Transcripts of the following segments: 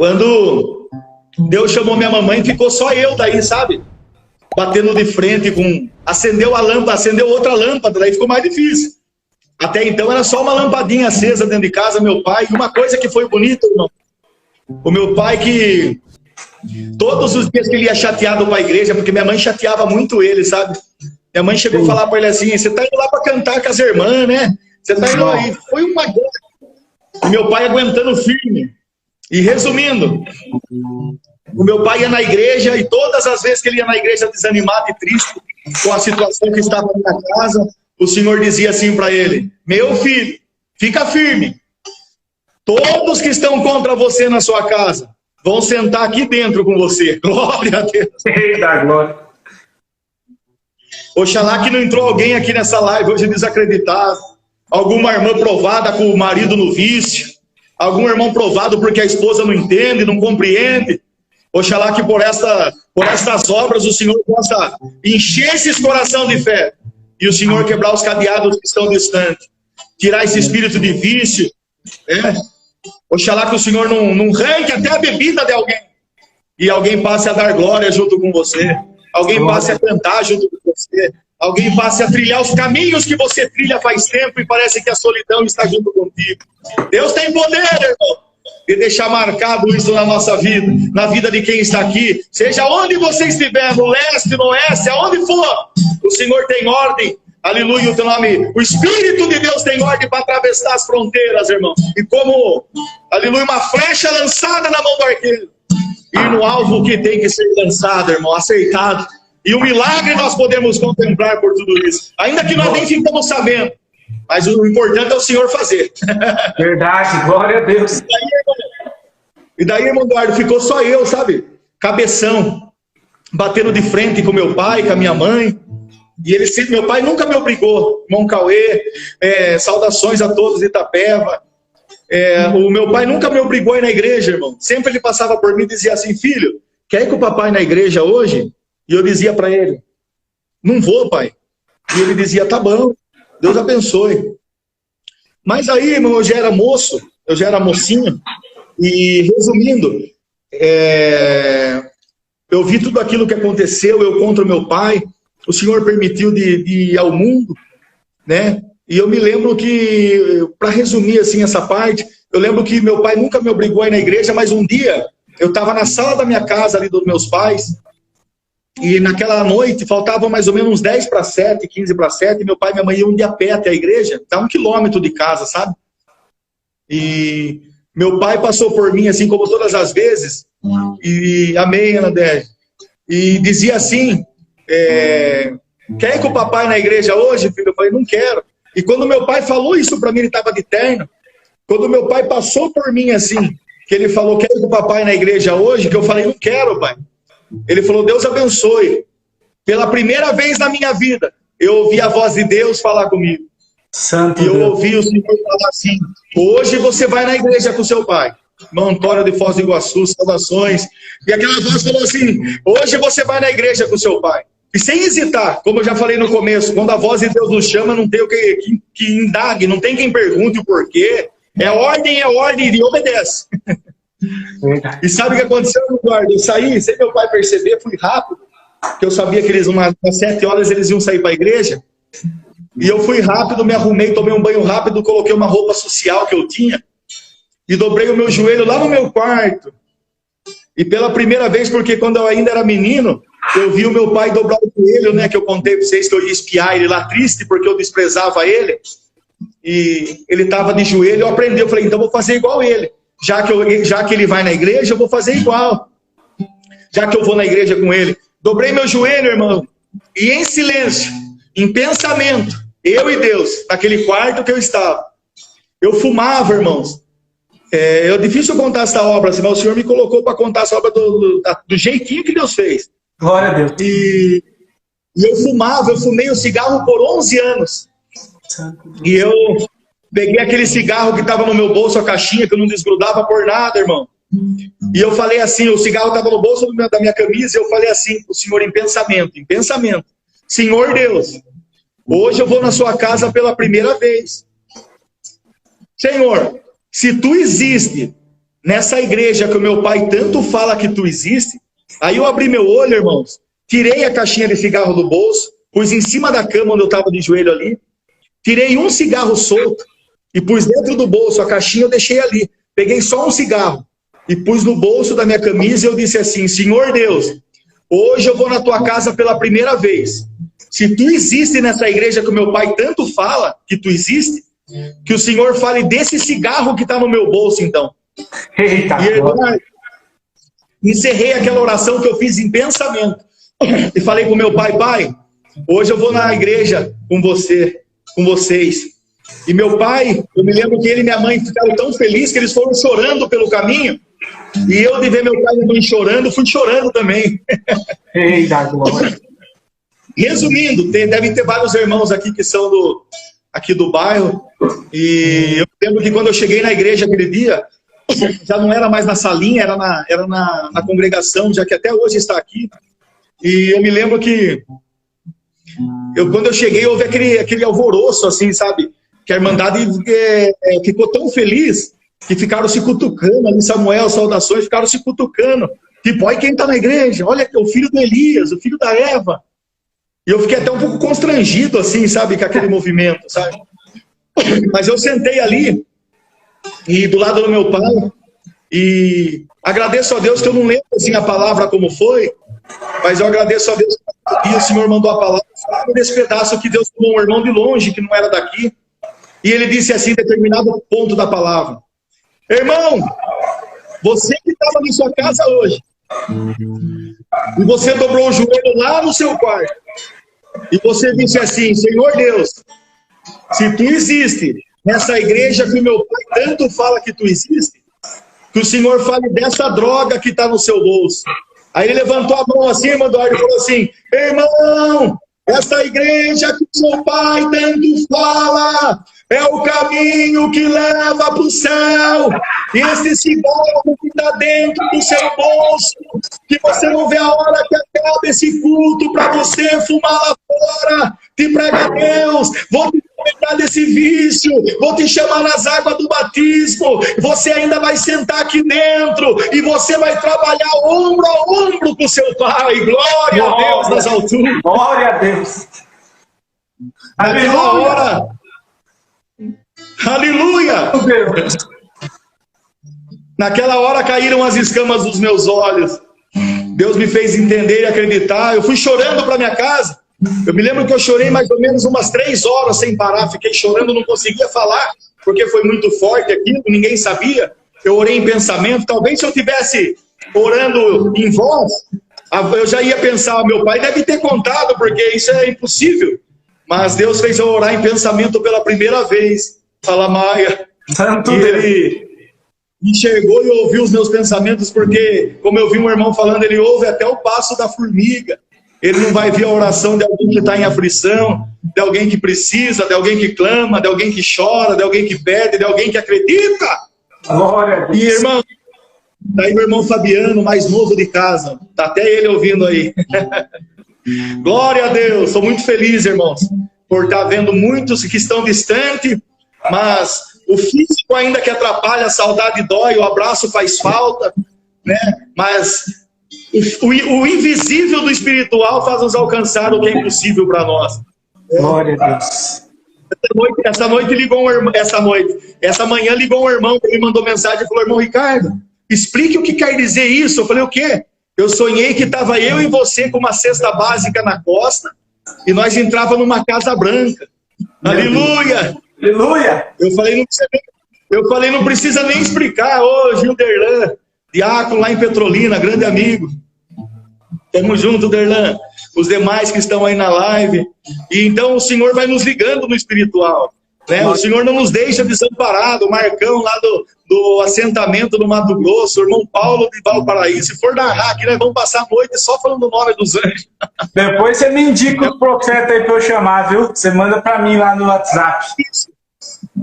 Quando Deus chamou minha mamãe, ficou só eu daí, sabe? Batendo de frente com... Acendeu a lâmpada, acendeu outra lâmpada, daí ficou mais difícil. Até então era só uma lampadinha acesa dentro de casa, meu pai. E uma coisa que foi bonita, irmão. O meu pai que... Todos os dias que ele ia chateado para a igreja, porque minha mãe chateava muito ele, sabe? Minha mãe chegou a falar para ele assim, você tá indo lá para cantar com as irmãs, né? Você tá indo aí. Foi uma guerra. E meu pai aguentando firme. E resumindo, o meu pai ia na igreja e todas as vezes que ele ia na igreja desanimado e triste com a situação que estava na casa, o Senhor dizia assim para ele, meu filho, fica firme. Todos que estão contra você na sua casa vão sentar aqui dentro com você. Glória a Deus. Eita, glória. Oxalá que não entrou alguém aqui nessa live hoje desacreditado. Alguma irmã provada com o marido no vício. Algum irmão provado porque a esposa não entende, não compreende. Oxalá que por estas obras o Senhor possa encher esses coração de fé. E o Senhor quebrar os cadeados que estão distantes. Tirar esse espírito de vício. Oxalá que o Senhor não arranque até a bebida de alguém. E alguém passe a dar glória junto com você. Alguém passe a cantar junto com você. Alguém passe a trilhar os caminhos que você trilha faz tempo e parece que a solidão está junto contigo. Deus tem poder, irmão, de deixar marcado isso na nossa vida, na vida de quem está aqui. Seja onde você estiver, no leste, no oeste, aonde for, o Senhor tem ordem. Aleluia, o teu nome. O Espírito de Deus tem ordem para atravessar as fronteiras, irmão. E como, aleluia, uma flecha lançada na mão do arqueiro. Ir no alvo que tem que ser lançado, irmão, acertado. E o milagre nós podemos contemplar por tudo isso. Ainda que nós nem ficamos sabendo. Mas o importante é o Senhor fazer. Verdade, glória a Deus. E daí, irmão Eduardo, ficou só eu, sabe? Cabeção. Batendo de frente com meu pai, com a minha mãe. E ele sempre, meu pai nunca me obrigou. Irmão Cauê, saudações a todos de Itapeva. O meu pai nunca me obrigou a ir na igreja, irmão. Sempre ele passava por mim e dizia assim, filho, quer ir com o papai na igreja hoje? E eu dizia para ele, não vou, pai. E ele dizia, tá bom, Deus abençoe. Mas aí, irmão, eu já era moço, eu já era mocinho. E resumindo, eu vi tudo aquilo que aconteceu, eu contra o meu pai. O Senhor permitiu de ir ao mundo, né? E eu me lembro que, para resumir assim essa parte, eu lembro que meu pai nunca me obrigou a ir na igreja, mas um dia eu estava na sala da minha casa ali dos meus pais, e naquela noite faltavam mais ou menos uns 10 para 7, 15 para 7, e meu pai e minha mãe iam de a pé até a igreja, dá 1 quilômetro de casa, sabe? E meu pai passou por mim, assim como todas as vezes, e amém, Anandé, e dizia assim, quer ir com o papai na igreja hoje, filho? Eu falei, não quero. E quando meu pai falou isso para mim, ele estava de terno, quando meu pai passou por mim assim, que ele falou, quer ir com o papai na igreja hoje? Que eu falei, não quero, pai. Ele falou, Deus abençoe. Pela primeira vez na minha vida, eu ouvi a voz de Deus falar comigo. Santo e eu Deus. ouvi o Senhor falar assim, hoje você vai na igreja com seu pai. Irmão Antônio de Foz do Iguaçu, saudações. E aquela voz falou assim, hoje você vai na igreja com seu pai. E sem hesitar, como eu já falei no começo, quando a voz de Deus nos chama, não tem o que indague, não tem quem pergunte o porquê. É ordem e obedece. E sabe o que aconteceu, Eduardo? Eu saí, sem meu pai perceber, fui rápido, porque eu sabia que eles, umas 7 horas, eles iam sair para a igreja. E eu fui rápido, me arrumei, tomei um banho rápido, coloquei uma roupa social que eu tinha e dobrei o meu joelho lá no meu quarto. E pela primeira vez, porque quando eu ainda era menino, eu vi o meu pai dobrar o joelho, né? Que eu contei para vocês que eu ia espiar ele lá triste, porque eu desprezava ele. E ele estava de joelho, eu aprendi, eu falei, então vou fazer igual ele. Já que ele vai na igreja, eu vou fazer igual. Já que eu vou na igreja com ele. Dobrei meu joelho, irmão. E em silêncio, em pensamento, eu e Deus, naquele quarto que eu estava. Eu fumava, irmãos. É difícil contar essa obra, assim, mas o Senhor me colocou para contar essa obra do jeitinho que Deus fez. Glória a Deus. E eu fumei o cigarro por 11 anos. E eu peguei aquele cigarro que estava no meu bolso, a caixinha, que eu não desgrudava por nada, irmão. E eu falei assim, o cigarro estava no bolso da minha camisa, e eu falei assim para o Senhor em pensamento. Senhor Deus, hoje eu vou na sua casa pela primeira vez. Senhor, se tu existe, nessa igreja que o meu pai tanto fala que tu existe. Aí eu abri meu olho, irmãos, tirei a caixinha de cigarro do bolso, pus em cima da cama onde eu estava de joelho ali, tirei um cigarro solto e pus dentro do bolso, a caixinha eu deixei ali. Peguei só um cigarro e pus no bolso da minha camisa e eu disse assim: Senhor Deus, hoje eu vou na tua casa pela primeira vez. Se tu existe nessa igreja que o meu pai tanto fala que tu existe, que o Senhor fale desse cigarro que está no meu bolso, então. Eita, E eu encerrei aquela oração que eu fiz em pensamento. E falei para o meu pai: pai, hoje eu vou na igreja com vocês. E meu pai, eu me lembro que ele e minha mãe ficaram tão felizes que eles foram chorando pelo caminho. E eu, de ver meu pai e minha mãe chorando, fui chorando também. eita, glória. Resumindo, devem ter vários irmãos aqui que são aqui do bairro. E eu lembro que quando eu cheguei na igreja aquele dia, já não era mais na salinha, era na congregação, já que até hoje está aqui. E eu me lembro que quando eu cheguei, houve aquele alvoroço, assim, sabe? Que a Irmandade ficou tão feliz que ficaram se cutucando ali. Samuel, saudações, ficaram se cutucando. Tipo, olha quem está na igreja, olha o filho do Elias, o filho da Eva. E eu fiquei até um pouco constrangido, assim, sabe, com aquele movimento, sabe? Mas eu sentei ali, e do lado do meu pai, e agradeço a Deus que eu não lembro, assim, a palavra como foi, mas eu agradeço a Deus que o Senhor mandou a palavra desse pedaço que Deus tomou um irmão de longe, que não era daqui, e ele disse assim, em determinado ponto da palavra: irmão, você que estava na sua casa hoje, e você dobrou o joelho lá no seu quarto, e você disse assim: Senhor Deus, se tu existe nessa igreja que o meu pai tanto fala que tu existe, que o Senhor fale dessa droga que está no seu bolso. Aí ele levantou a mão assim, irmão Eduardo, e falou assim: irmão, essa igreja que o seu pai tanto fala é o caminho que leva para o céu. E esse cigarro que está dentro do seu bolso, que você não vê a hora que acaba esse culto para você fumar lá fora, te prega a Deus, vou te libertar desse vício, vou te chamar nas águas do batismo, você ainda vai sentar aqui dentro e você vai trabalhar ombro a ombro com seu pai. Glória a Deus nas alturas. Glória a Deus. Naquela hora, aleluia! Naquela hora caíram as escamas dos meus olhos. Deus me fez entender e acreditar. Eu fui chorando para minha casa. Eu me lembro que eu chorei mais ou menos umas 3 horas sem parar. Fiquei chorando, não conseguia falar, porque foi muito forte aquilo, ninguém sabia. Eu orei em pensamento. Talvez se eu tivesse orando em voz, eu já ia pensar: meu pai deve ter contado, porque isso é impossível. Mas Deus fez eu orar em pensamento pela primeira vez. Fala, Maia. Santo E Deus. ele enxergou e ouviu os meus pensamentos, porque, como eu vi um irmão falando, ele ouve até o passo da formiga. Ele não vai ver a oração de alguém que está em aflição, de alguém que precisa, de alguém que clama, de alguém que chora, de alguém que pede, de alguém que acredita. Glória a Deus. E, irmão, daí meu irmão Fabiano, mais novo de casa, tá até ele ouvindo aí. Glória a Deus, sou muito feliz, irmãos, por estar vendo muitos que estão distantes, mas o físico ainda que atrapalha, a saudade dói, o abraço faz falta, né? Mas o invisível do espiritual faz nos alcançar o que é impossível para nós. Glória a Deus. Essa manhã ligou um irmão que me mandou mensagem e falou: irmão Ricardo, explique o que quer dizer isso. Eu falei: o quê? Eu sonhei que estava eu e você com uma cesta básica na costa e nós entrávamos numa casa branca. Aleluia! Aleluia! Eu falei, não precisa nem explicar. Ô, Gilderlan, diácono lá em Petrolina, grande amigo. Tamo junto, Derlan. Os demais que estão aí na live. E então o Senhor vai nos ligando no espiritual, né? O Senhor não nos deixa desamparado. O Marcão lá do assentamento do Mato Grosso, o irmão Paulo de Valparaíso. Se for narrar aqui, nós vamos passar a noite só falando o nome dos anjos. Depois você me indica o profeta aí para eu chamar, viu? Você manda para mim lá no WhatsApp.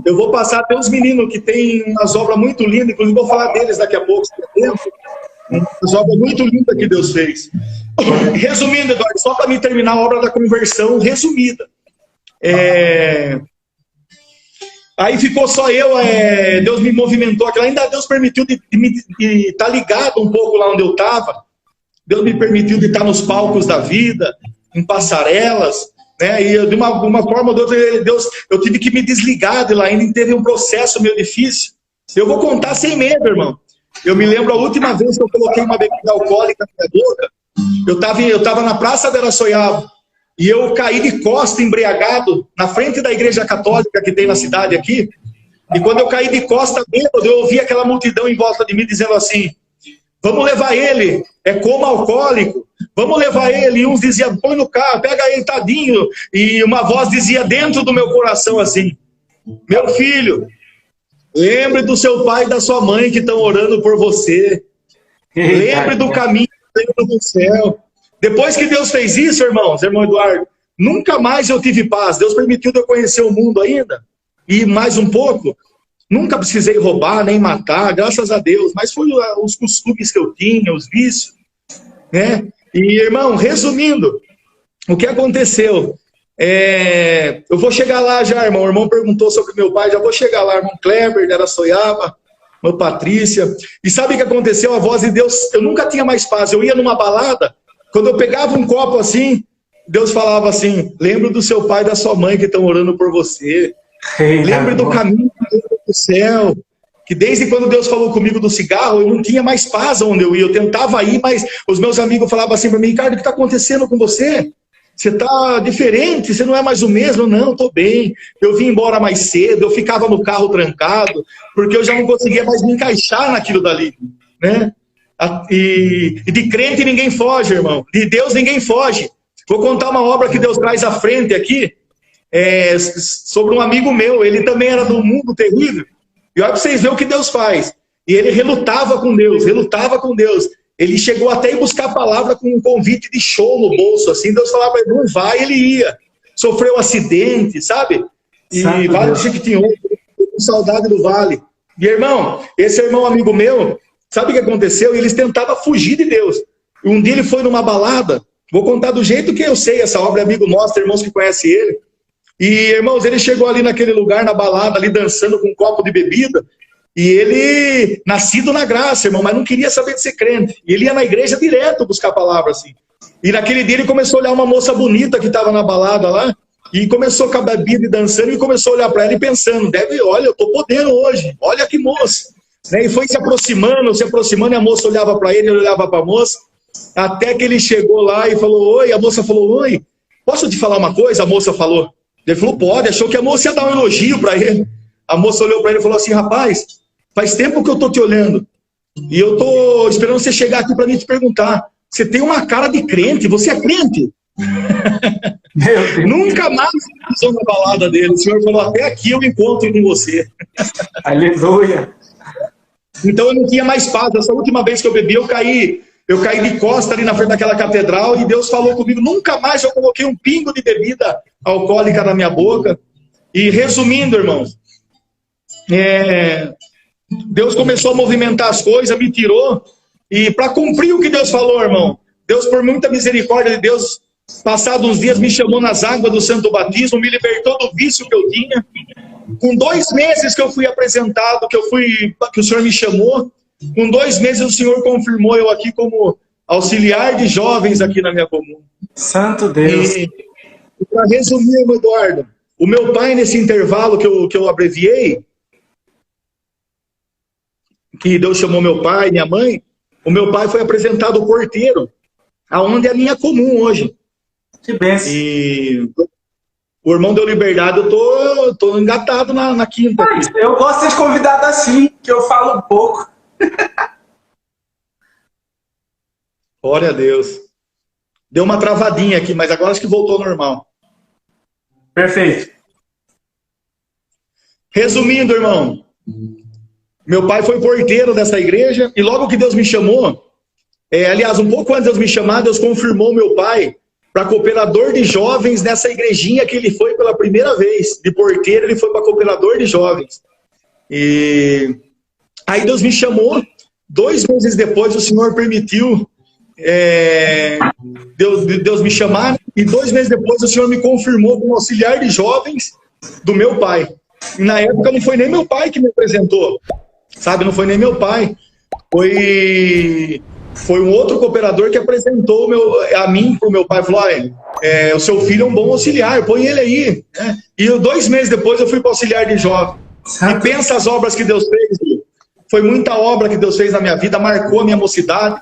Eu vou passar até os meninos que tem umas obras muito lindas, inclusive vou falar deles daqui a pouco. Umas obras muito lindas que Deus fez. Resumindo, Eduardo, só para mim terminar a obra da conversão resumida. Aí ficou só eu, Deus me movimentou, ainda Deus permitiu de estar ligado um pouco lá onde eu estava. Deus me permitiu de estar nos palcos da vida, em passarelas, né? E de uma forma ou de outra, eu tive que me desligar de lá, ainda teve um processo meio difícil. Eu vou contar sem medo, irmão. Eu me lembro a última vez que eu coloquei uma bebida alcoólica na minha boca, eu estava na Praça de Araçoiaba, e eu caí de costa, embriagado, na frente da igreja católica que tem na cidade aqui. E quando eu caí de costa bêbado, eu ouvi aquela multidão em volta de mim dizendo assim: vamos levar ele, é como alcoólico, vamos levar ele. E uns diziam: põe no carro, pega ele, tadinho. E uma voz dizia dentro do meu coração assim: meu filho, lembre do seu pai e da sua mãe que estão orando por você. Lembre do caminho do céu. Depois que Deus fez isso, irmão Eduardo, nunca mais eu tive paz. Deus permitiu de eu conhecer o mundo ainda, e mais um pouco. Nunca precisei roubar, nem matar, graças a Deus. Mas foi os costumes que eu tinha, os vícios, né? E, irmão, resumindo, o que aconteceu? Eu vou chegar lá já, irmão. O irmão perguntou sobre meu pai, já vou chegar lá, irmão Kleber, de Araçoiaba, irmão Patrícia. E sabe o que aconteceu? A voz de Deus, eu nunca tinha mais paz. Eu ia numa balada, quando eu pegava um copo assim, Deus falava assim: lembra do seu pai e da sua mãe que estão orando por você. Lembre do caminho do céu. Que desde quando Deus falou comigo do cigarro, eu não tinha mais paz onde eu ia. Eu tentava ir, mas os meus amigos falavam assim para mim: Ricardo, o que está acontecendo com você? Você está diferente, você não é mais o mesmo. Não, estou bem. Eu vim embora mais cedo, eu ficava no carro trancado, porque eu já não conseguia mais me encaixar naquilo dali, né? E de crente ninguém foge, irmão. De Deus ninguém foge. Vou contar uma obra que Deus traz à frente aqui, sobre um amigo meu. Ele também era do mundo terrível. E olha para vocês verem o que Deus faz. E ele relutava com Deus, relutava com Deus. Ele chegou até a ir buscar a palavra com um convite de show no bolso, assim. Deus falava: não vai, ele ia. Sofreu um acidente, sabe? E vários chiquitinhos, com saudade do vale. E, irmão, esse irmão amigo meu, sabe o que aconteceu? Eles tentavam fugir de Deus. Um dia ele foi numa balada, vou contar do jeito que eu sei, essa obra é amigo nosso, tem irmãos que conhecem ele. E, irmãos, ele chegou ali naquele lugar, na balada, ali dançando com um copo de bebida, e ele, nascido na graça, irmão, mas não queria saber de ser crente. E ele ia na igreja direto buscar a palavra, assim. E naquele dia ele começou a olhar uma moça bonita que estava na balada lá, e começou com a bebida e dançando, e começou a olhar para ela e pensando: olha, eu tô podendo hoje, olha que moça. E foi se aproximando, e a moça olhava para ele olhava para a moça, até que ele chegou lá e falou: oi. A moça falou: oi, posso te falar uma coisa? A moça falou. Ele falou: pode. Achou que a moça ia dar um elogio para ele. A moça olhou para ele e falou assim: rapaz, faz tempo que eu tô te olhando, e eu tô esperando você chegar aqui para mim te perguntar, você tem uma cara de crente, você é crente? Nunca mais passou na balada dele. O Senhor falou: até aqui eu encontro com você. Aleluia. Então eu não tinha mais paz. Essa última vez que eu bebi, eu caí de costa ali na frente daquela catedral, e Deus falou comigo. Nunca mais eu coloquei um pingo de bebida alcoólica na minha boca. E resumindo, irmãos, Deus começou a movimentar as coisas, me tirou, e para cumprir o que Deus falou, irmão, Deus, por muita misericórdia de Deus, passados uns dias, me chamou nas águas do Santo Batismo, me libertou do vício que eu tinha. Com 2 meses que eu fui apresentado, que o Senhor me chamou, com 2 meses o Senhor confirmou eu aqui como auxiliar de jovens aqui na minha comuna. Santo Deus. E para resumir, irmão Eduardo, o meu pai, nesse intervalo que eu abreviei, que Deus chamou meu pai, minha mãe, o meu pai foi apresentado porteiro, aonde é a minha comum hoje. Que bênção. E o irmão deu liberdade, eu tô engatado na quinta. Eu gosto de ser convidado assim, que eu falo pouco. Glória a Deus. Deu uma travadinha aqui, mas agora acho que voltou ao normal. Perfeito. Resumindo, irmão, meu pai foi porteiro dessa igreja, e logo que Deus me chamou, aliás, um pouco antes de Deus me chamar, Deus confirmou meu pai para cooperador de jovens nessa igrejinha que ele foi pela primeira vez. De porteiro, ele foi para cooperador de jovens. E aí Deus me chamou. 2 meses depois, o Senhor permitiu Deus me chamar. E 2 meses depois, o Senhor me confirmou como auxiliar de jovens do meu pai. Na época não foi nem meu pai que me apresentou, sabe? Não foi nem meu pai. Foi um outro cooperador que apresentou a mim para o meu pai. Falou, o seu filho é um bom auxiliar, põe ele aí. Né? E 2 meses depois eu fui para auxiliar de jovem. E pensa as obras que Deus fez. Foi muita obra que Deus fez na minha vida, marcou a minha mocidade.